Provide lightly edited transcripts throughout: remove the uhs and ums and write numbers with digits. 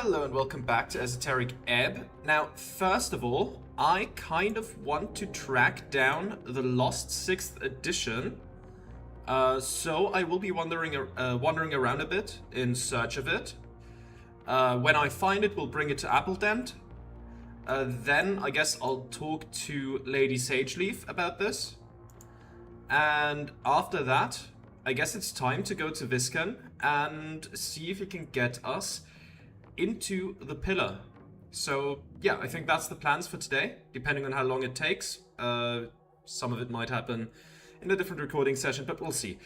Hello and welcome back to Esoteric Ebb. Now, first of all, I kind of want to track down the lost 6th edition. So I will be wandering around a bit in search of it. When I find it, we'll bring it to Appledent. Then I guess I'll talk to Lady Sageleaf about this. And after that, I guess it's time to go to Viscan and see if he can get us into the pillar. So yeah, I think that's the plans for today, depending on how long it takes. Some of it might happen in a different recording session, but we'll see.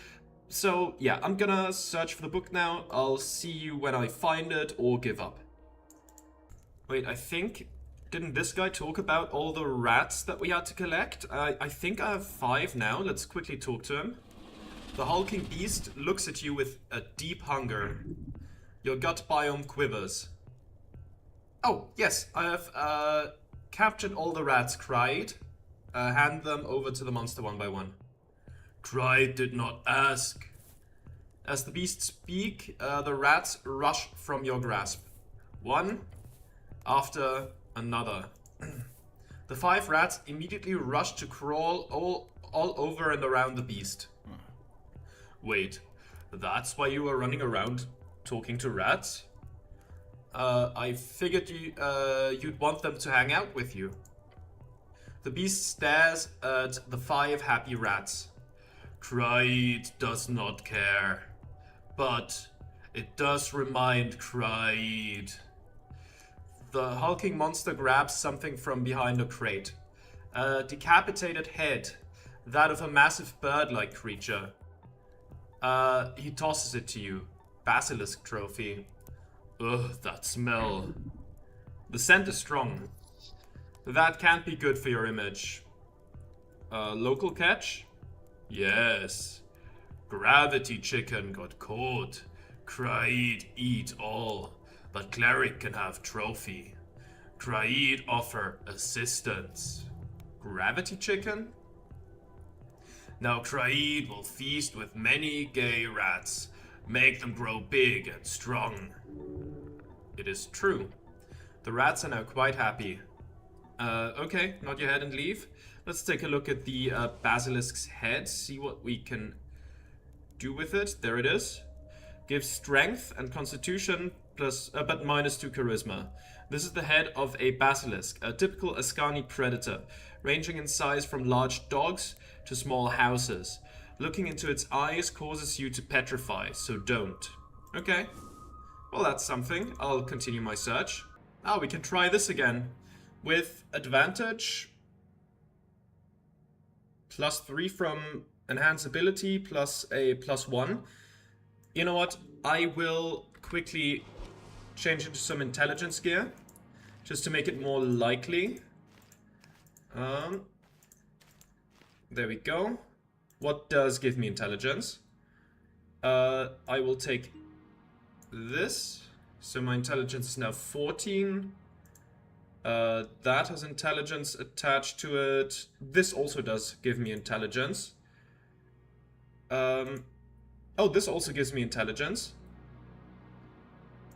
So yeah, I'm gonna search for the book now. I'll see you when I find it or give up. Wait, I think... Didn't this guy talk about all the rats that we had to collect? I think I have 5 now. Let's quickly talk to him. The hulking beast looks at you with a deep hunger. Your gut biome quivers. Oh, yes, I have captured all the rats, Cried. Hand them over to the monster one by one. Cried did not ask. As the beasts speak, the rats rush from your grasp. One after another. The 5 rats immediately rush to crawl all over and around the beast. Wait, that's why you were running around talking to rats? I figured you'd want them to hang out with you. The beast stares at the 5 happy rats. Cried does not care, but it does remind Cried. The hulking monster grabs something from behind a crate. A decapitated head, that of a massive bird-like creature. He tosses it to you. Basilisk trophy. Ugh, that smell. The scent is strong. That can't be good for your image. Local catch? Yes. Gravity chicken got caught. Cried eat all. But cleric can have trophy. Cried offer assistance. Gravity chicken? Now Cried will feast with many gay rats. Make them grow big and strong. It is true. The rats are now quite happy. Okay, nod your head and leave. Let's take a look at the basilisk's head, see what we can do with it. There it is. Gives strength and constitution, plus but -2 charisma. This is the head of a basilisk, a typical Ascani predator, ranging in size from large dogs to small houses. Looking into its eyes causes you to petrify, so don't. Okay. Well, that's something. I'll continue my search. Ah, we can try this again. With advantage. +3 from enhance ability, plus a +1. You know what? I will quickly change into some intelligence gear. Just to make it more likely. There we go. What does give me intelligence? I will take this. So my intelligence is now 14. That has intelligence attached to it. This also does give me intelligence. Oh, this also gives me intelligence.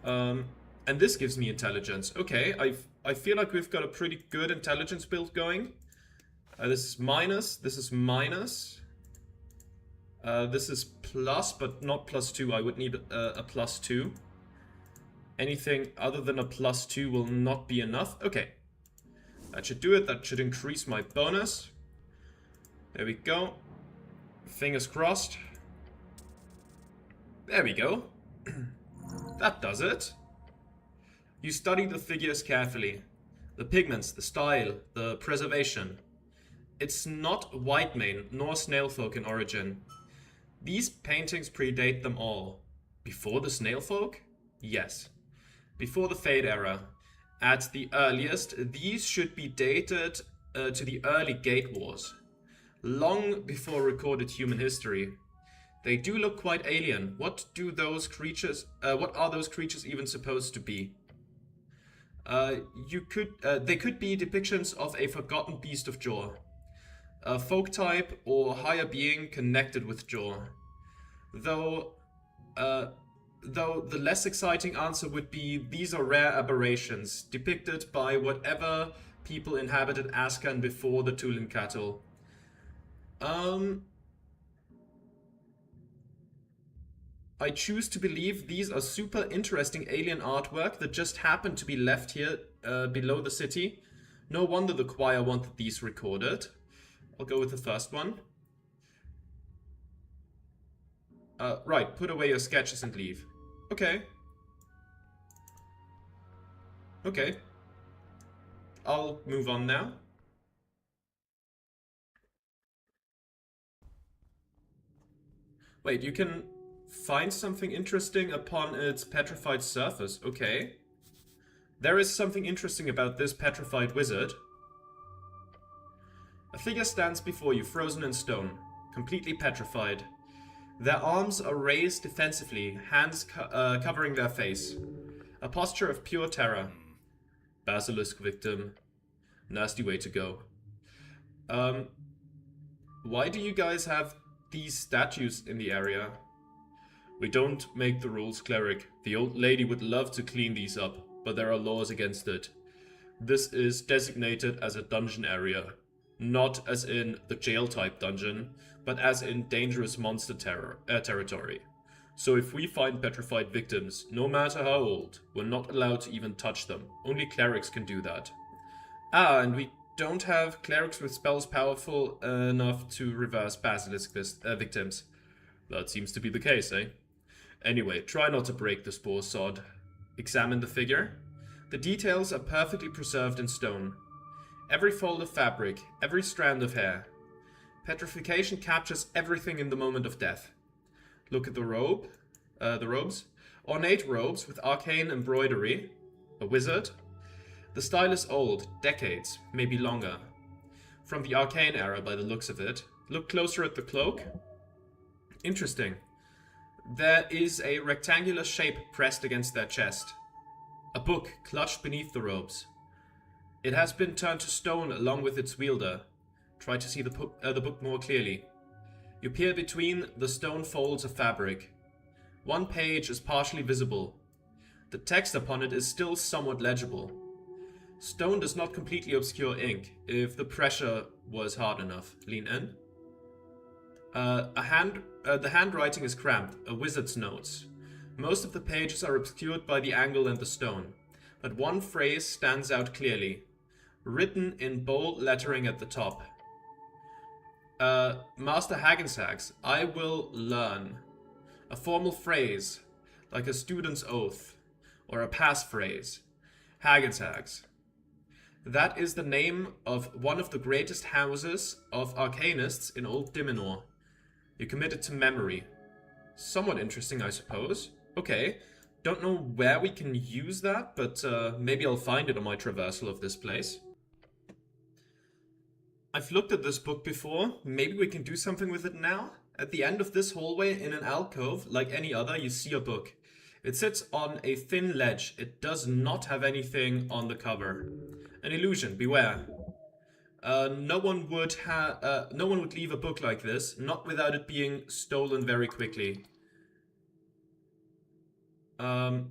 And this gives me intelligence. Okay, I feel like we've got a pretty good intelligence build going. This is minus, this is minus. This is plus, but not +2. I would need a +2. Anything other than a +2 will not be enough. Okay. That should do it. That should increase my bonus. There we go. Fingers crossed. There we go. That does it. You study the figures carefully. The pigments, the style, the preservation. It's not white mane nor snail folk in origin. These paintings predate them all. Before the snail folk? Yes. Before the Fade era. At the earliest, these should be dated to the early Gate Wars. Long before recorded human history. They do look quite alien. What are those creatures even supposed to be? They could be depictions of a forgotten beast of Jor. A folk type or higher being connected with Jor. Though though the less exciting answer would be these are rare aberrations, depicted by whatever people inhabited Ascan before the Tulincatl. I choose to believe these are super interesting alien artwork that just happened to be left here below the city. No wonder the choir wanted these recorded. I'll go with the first one. Right, put away your sketches and leave. Okay. Okay. I'll move on now. Wait, you can find something interesting upon its petrified surface. Okay. There is something interesting about this petrified wizard. A figure stands before you, frozen in stone, completely petrified. Their arms are raised defensively, hands covering their face. A posture of pure terror. Basilisk victim. Nasty way to go. Why do you guys have these statues in the area? We don't make the rules, cleric. The old lady would love to clean these up, but there are laws against it. This is designated as a dungeon area. Not as in the jail-type dungeon, but as in dangerous monster territory. So if we find petrified victims, no matter how old, we're not allowed to even touch them. Only clerics can do that. Ah, and we don't have clerics with spells powerful enough to reverse basilisk victims. That seems to be the case, eh? Anyway, try not to break the spore sod. Examine the figure. The details are perfectly preserved in stone. Every fold of fabric, every strand of hair. Petrification captures everything in the moment of death. Look at the robes. Ornate robes with arcane embroidery. A wizard. The style is old, decades, maybe longer. From the arcane era by the looks of it. Look closer at the cloak. Interesting. There is a rectangular shape pressed against their chest. A book clutched beneath the robes. It has been turned to stone along with its wielder. Try to see the book more clearly. You peer between the stone folds of fabric. One page is partially visible. The text upon it is still somewhat legible. Stone does not completely obscure ink, if the pressure was hard enough. Lean in. The handwriting is cramped, a wizard's notes. Most of the pages are obscured by the angle and the stone, but one phrase stands out clearly, written in bold lettering at the top. Master Hagenshags, I will learn. A formal phrase, like a student's oath, or a passphrase. Hagenshags. That is the name of one of the greatest houses of arcanists in Old Dimenor. You commit it to memory. Somewhat interesting, I suppose. Okay, don't know where we can use that, but maybe I'll find it on my traversal of this place. I've looked at this book before. Maybe we can do something with it now? At the end of this hallway in an alcove, like any other, you see a book. It sits on a thin ledge. It does not have anything on the cover. An illusion, beware. No one would leave a book like this, not without it being stolen very quickly. Open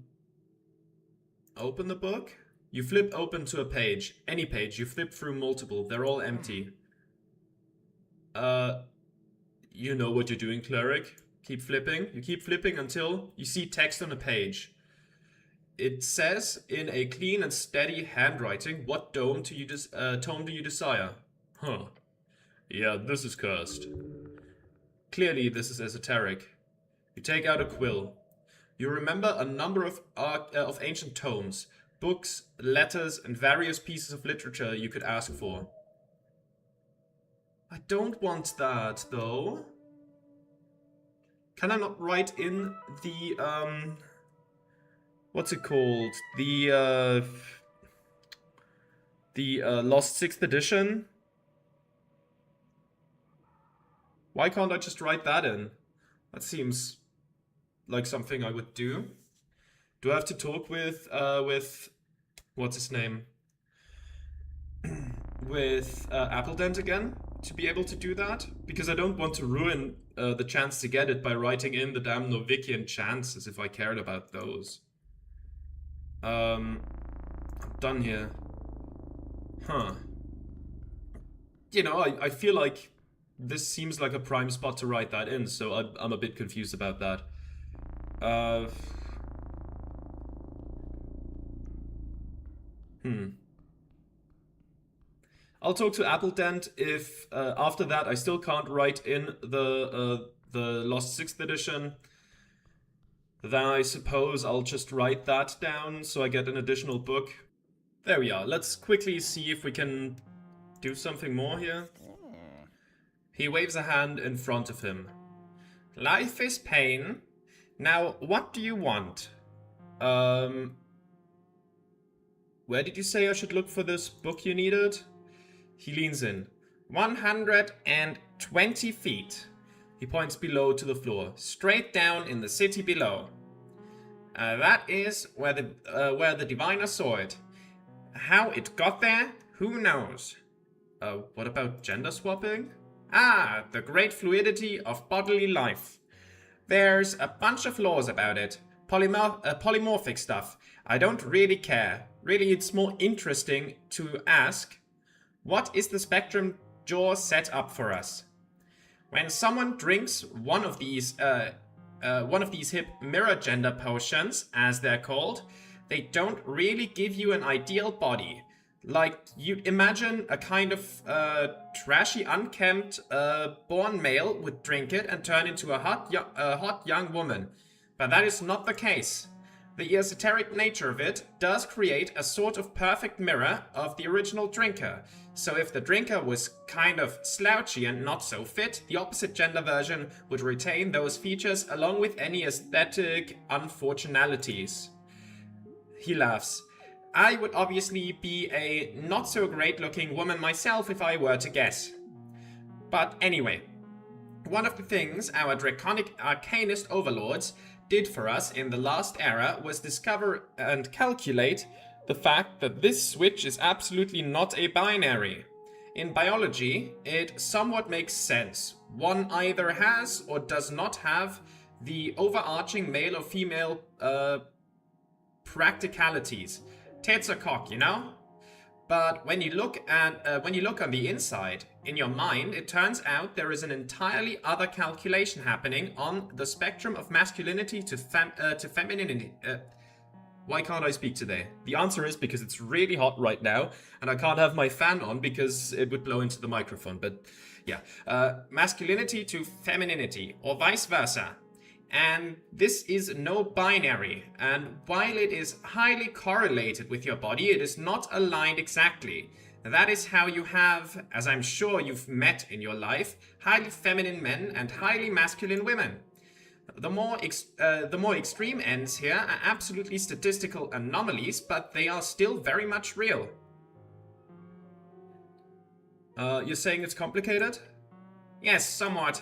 the book. You flip open to a page. Any page. You flip through multiple. They're all empty. You know what you're doing, cleric. Keep flipping. You keep flipping until you see text on a page. It says in a clean and steady handwriting, what tome do you desire? Huh. Yeah, this is cursed. Clearly, this is esoteric. You take out a quill. You remember a number of ancient tomes, books, letters, and various pieces of literature you could ask for. I don't want that, though. Can I not write in the, what's it called? The Lost 6th edition? Why can't I just write that in? That seems like something I would do. Do I have to talk with what's his name? With Appledent again to be able to do that, because I don't want to ruin the chance to get it by writing in the damn Novikian chants as if I cared about those. I'm done here. Huh. You know, I feel like this seems like a prime spot to write that in, so I'm a bit confused about that. I'll talk to Appledent if after that I still can't write in the Lost 6th edition. Then I suppose I'll just write that down so I get an additional book. There we are. Let's quickly see if we can do something more here. He waves a hand in front of him. Life is pain. Now, what do you want? Where did you say I should look for this book you needed? He leans in. 120 feet. He points below to the floor. Straight down in the city below. That is where the diviner saw it. How it got there, who knows? What about gender swapping? Ah, the great fluidity of bodily life. There's a bunch of laws about it. Polymorphic stuff. I don't really care. Really, it's more interesting to ask, what is the spectrum Jaw set up for us? When someone drinks one of these hip mirror gender potions, as they're called, they don't really give you an ideal body. Like, you'd imagine a kind of trashy, unkempt, born male would drink it and turn into a hot young woman. But that is not the case. The esoteric nature of it does create a sort of perfect mirror of the original drinker. So if the drinker was kind of slouchy and not so fit, the opposite gender version would retain those features along with any aesthetic unfortunalities. He laughs. I would obviously be a not so great looking woman myself if I were to guess. But anyway, one of the things our draconic arcanist overlords did for us in the last era was discover and calculate the fact that this switch is absolutely not a binary. In biology, it somewhat makes sense. One either has or does not have the overarching male or female practicalities. Tits or cock, you know? But when you look on the inside, in your mind, it turns out there is an entirely other calculation happening on the spectrum of masculinity to femininity. Why can't I speak today? The answer is because it's really hot right now, and I can't have my fan on because it would blow into the microphone. But yeah, masculinity to femininity, or vice versa. And this is no binary, and while it is highly correlated with your body, it is not aligned exactly. That is how you have, as I'm sure you've met in your life, highly feminine men and highly masculine women. The more extreme ends here are absolutely statistical anomalies, but they are still very much real. You're saying it's complicated? Yes, somewhat.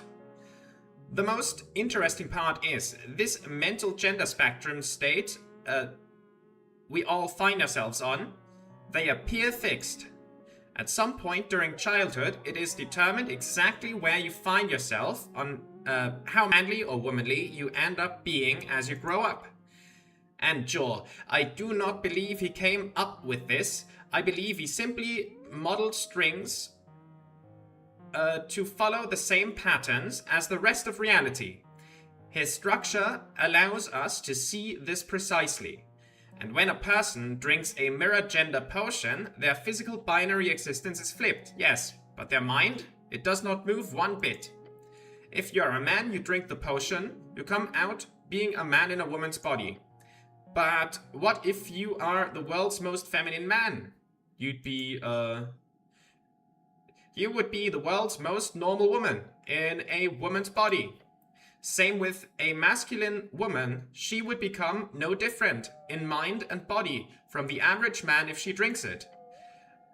The most interesting part is, this mental gender spectrum state we all find ourselves on, they appear fixed. At some point during childhood, it is determined exactly where you find yourself on how manly or womanly you end up being as you grow up. And Jaw, I do not believe he came up with this. I believe he simply modeled strings to follow the same patterns as the rest of reality. His structure allows us to see this precisely. And when a person drinks a mirror gender potion, their physical binary existence is flipped, yes, but their mind, it does not move one bit. If you're a man, you drink the potion, you come out being a man in a woman's body. But what if you are the world's most feminine man? You would be the world's most normal woman in a woman's body. Same with a masculine woman, she would become no different in mind and body from the average man if she drinks it.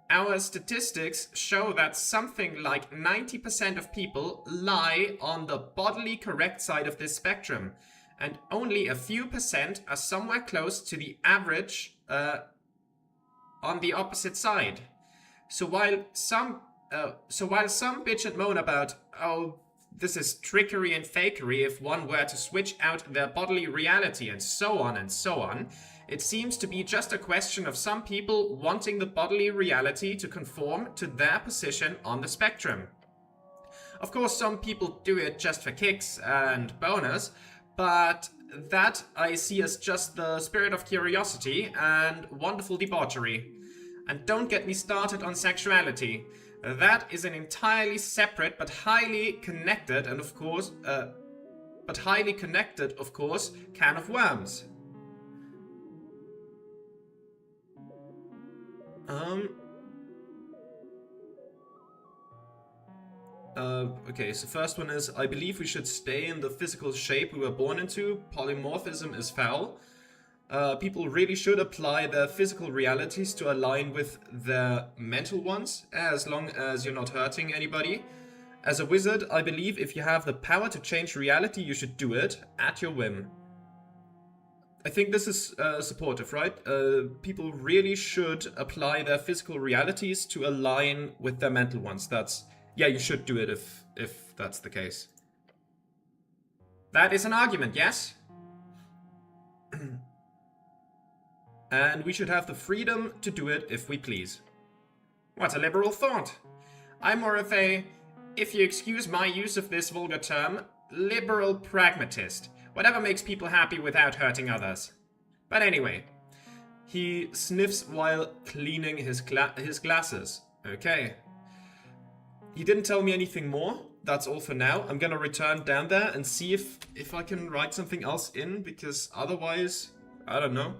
Our statistics show that something like 90% of people lie on the bodily correct side of this spectrum, and only a few percent are somewhere close to the average on the opposite side. So while some So while some bitch and moan about, oh, this is trickery and fakery if one were to switch out their bodily reality and so on, it seems to be just a question of some people wanting the bodily reality to conform to their position on the spectrum. Of course, some people do it just for kicks and bonus, but that I see as just the spirit of curiosity and wonderful debauchery. And don't get me started on sexuality. That is an entirely separate but highly connected and of course, can of worms. Okay, so first one is, I believe we should stay in the physical shape we were born into. Polymorphism is foul. People really should apply their physical realities to align with their mental ones, as long as you're not hurting anybody. As a wizard, I believe if you have the power to change reality, you should do it at your whim. I think this is supportive, right? People really should apply their physical realities to align with their mental ones. Yeah, you should do it if that's the case. That is an argument, yes? And we should have the freedom to do it if we please. What a liberal thought. I'm more of a, if you excuse my use of this vulgar term, liberal pragmatist. Whatever makes people happy without hurting others. But anyway, he sniffs while cleaning his glasses. Okay. He didn't tell me anything more. That's all for now. I'm gonna return down there and see if I can write something else in, because otherwise, I don't know.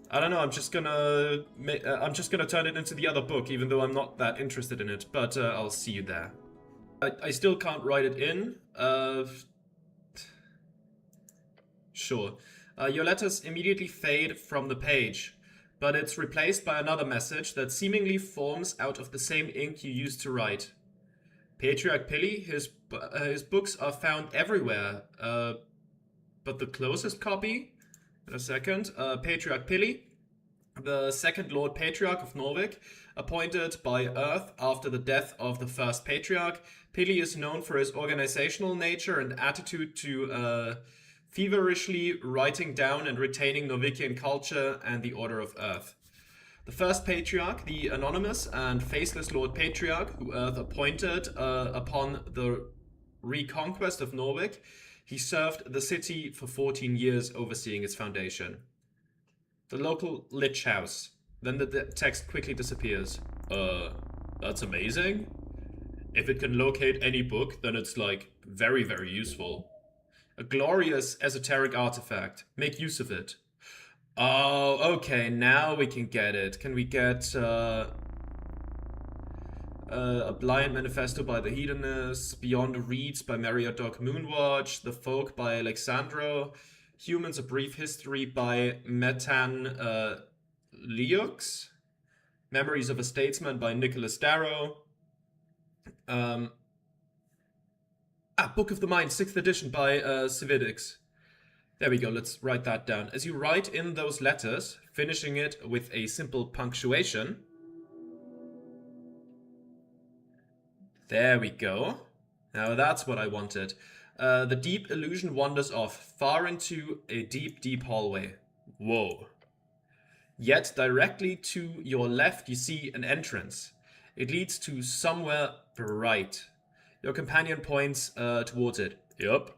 I'm just gonna turn it into the other book, even though I'm not that interested in it. But I'll see you there. I still can't write it in. Sure. Your letters immediately fade from the page, but it's replaced by another message that seemingly forms out of the same ink you used to write. Patriarch Pilly, his books are found everywhere, but the closest copy? In a second. Patriarch Pilly, the second Lord Patriarch of Norvik, appointed by Earth after the death of the first Patriarch. Pilly is known for his organizational nature and attitude to feverishly writing down and retaining Norvikian culture and the order of Earth. The first Patriarch, the anonymous and faceless Lord Patriarch, who Earth appointed upon the reconquest of Norvik, he served the city for 14 years, overseeing its foundation. The local Lich House. Then the text quickly disappears. That's amazing. If it can locate any book, then it's like very, very useful. A glorious esoteric artifact. Make use of it. Oh, okay, now we can get it. Can we get a Blind Manifesto by the Hedonists, Beyond the Reeds by Meriadoc Moonwatch, The Folk by Alexandro, Humans: A Brief History by Metan Leux, Memories of a Statesman by Nicholas Darrow, Book of the Mind, 6th edition by Cividix. There we go, let's write that down. As you write in those letters, finishing it with a simple punctuation. There we go. Now that's what I wanted. The deep illusion wanders off, far into a deep, deep hallway. Whoa. Yet directly to your left you see an entrance. It leads to somewhere bright. Your companion points towards it. Yup.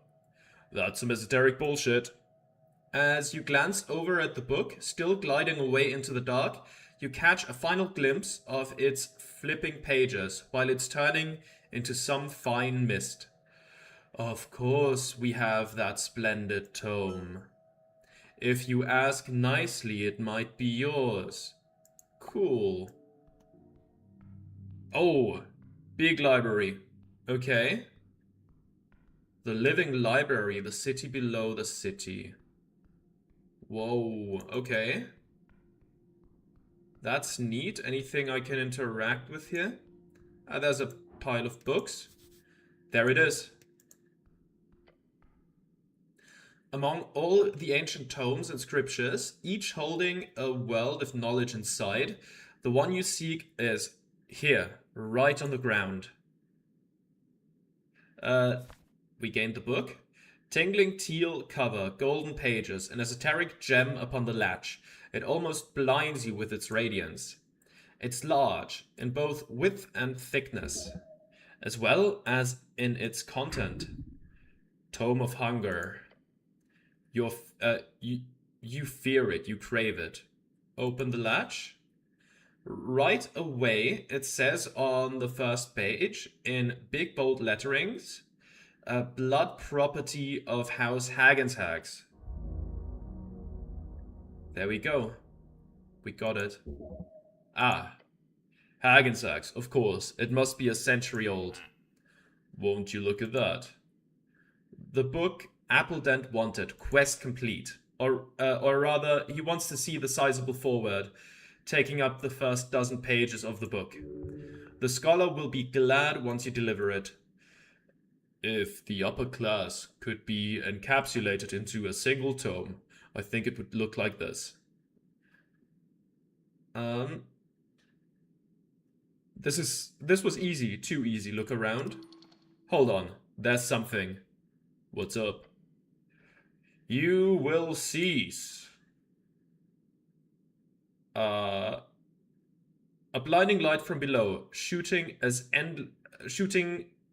That's some esoteric bullshit. As you glance over at the book, still gliding away into the dark, you catch a final glimpse of its flipping pages while it's turning into some fine mist. Of course we have that splendid tome. If you ask nicely, it might be yours. Cool. Oh, big library. Okay. The living library, the city below the city. Whoa, okay. That's neat. Anything I can interact with here? There's a pile of books. There it is. Among all the ancient tomes and scriptures, each holding a world of knowledge inside, the one you seek is here, right on the ground. We gained the book. Tingling teal cover, golden pages, an esoteric gem upon the latch. It almost blinds you with its radiance. It's large, in both width and thickness, as well as in its content. Tome of Hunger. You fear it, you crave it. Open the latch. Right away, it says on the first page, in big bold letterings, blood property of House Hagenshags. There we go. We got it. Ah, Hagenshags, of course. It must be a century old. Won't you look at that? The book Appledent wanted, quest complete. Or rather, he wants to see the sizable foreword, taking up the first dozen pages of the book. The scholar will be glad once you deliver it. If the upper class could be encapsulated into a single tome, I think it would look like this. This was easy, too easy. Look around. Hold on, there's something. What's up? You will cease. A blinding light from below, shooting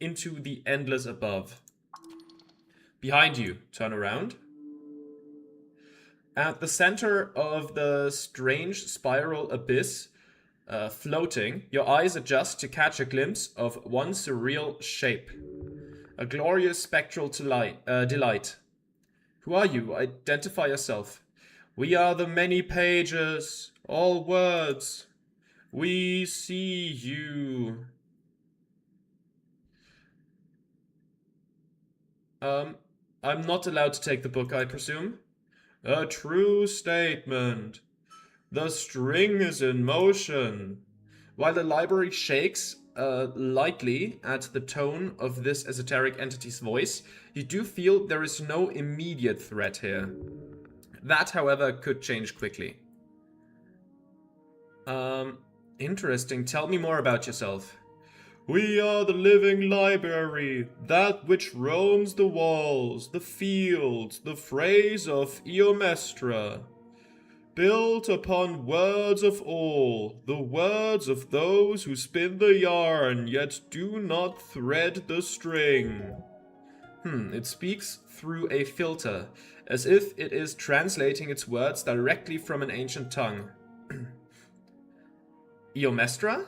into the endless above. Behind you, turn around. At the center of the strange spiral abyss, floating, your eyes adjust to catch a glimpse of one surreal shape. A glorious spectral delight. Who are you? Identify yourself. We are the many pages, all words. We see you. I'm not allowed to take the book, I presume? A true statement. The string is in motion. While the library shakes lightly at the tone of this esoteric entity's voice, you do feel there is no immediate threat here. That, however, could change quickly. Interesting. Tell me more about yourself. We are the living library, that which roams the walls, the fields, the phrase of Eomestra. Built upon words of all, the words of those who spin the yarn, yet do not thread the string. It speaks through a filter, as if it is translating its words directly from an ancient tongue. Eomestra?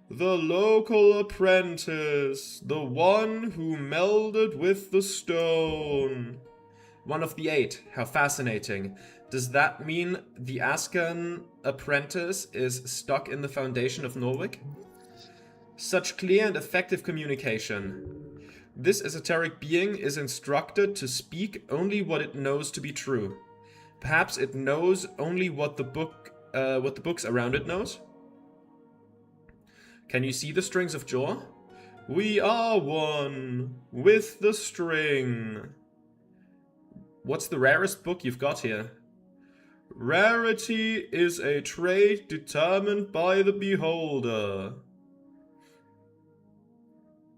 The local apprentice, the one who melded with the stone. One of the 8, how fascinating. Does that mean the Ascan apprentice is stuck in the foundation of Norwich? Such clear and effective communication. This esoteric being is instructed to speak only what it knows to be true. Perhaps it knows only what the books around it knows? Can you see the strings of jaw? We are one with the string. What's the rarest book you've got here? Rarity is a trait determined by the beholder.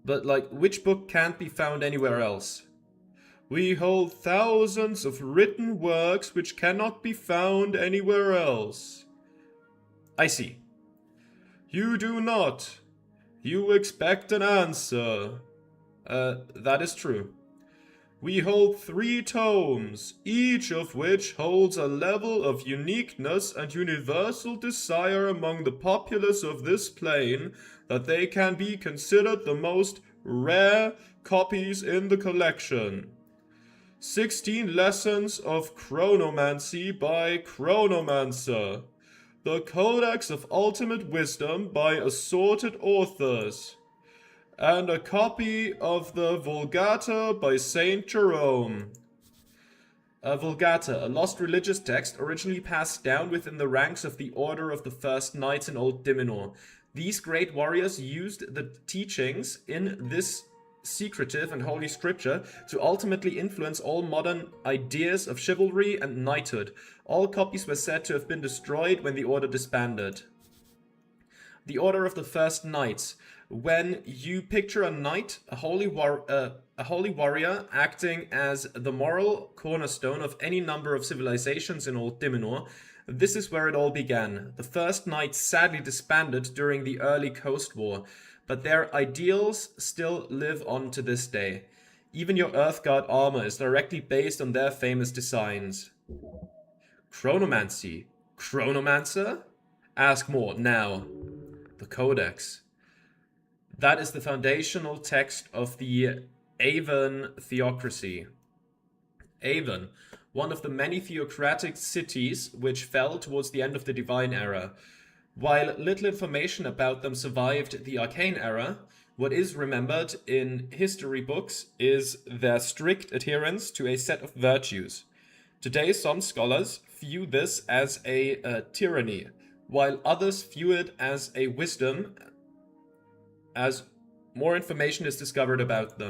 But, which book can't be found anywhere else? We hold thousands of written works which cannot be found anywhere else. I see. You do not. You expect an answer. That is true. We hold 3 tomes, each of which holds a level of uniqueness and universal desire among the populace of this plane that they can be considered the most rare copies in the collection. 16 Lessons of Chronomancy by Chronomancer. The Codex of Ultimate Wisdom by assorted authors. And a copy of the Vulgata by Saint Jerome. Vulgata, a lost religious text originally passed down within the ranks of the Order of the First Knights in Old Diminor. These great warriors used the teachings in this secretive and holy scripture to ultimately influence all modern ideas of chivalry and knighthood. All copies were said to have been destroyed when the order disbanded. The Order of the First Knights. When you picture a knight, a holy warrior acting as the moral cornerstone of any number of civilizations in Old Dimenor, this is where it all began. The First Knights sadly disbanded during the early Coast War, but their ideals still live on to this day. Even your Earthguard armor is directly based on their famous designs. Chronomancy. Chronomancer? Ask more now. The Codex. That is the foundational text of the Avon theocracy. Avon, one of the many theocratic cities which fell towards the end of the Divine Era. While little information about them survived the Arcane Era, what is remembered in history books is their strict adherence to a set of virtues. Today, some scholars view this as a tyranny, while others view it as a wisdom as more information is discovered about them.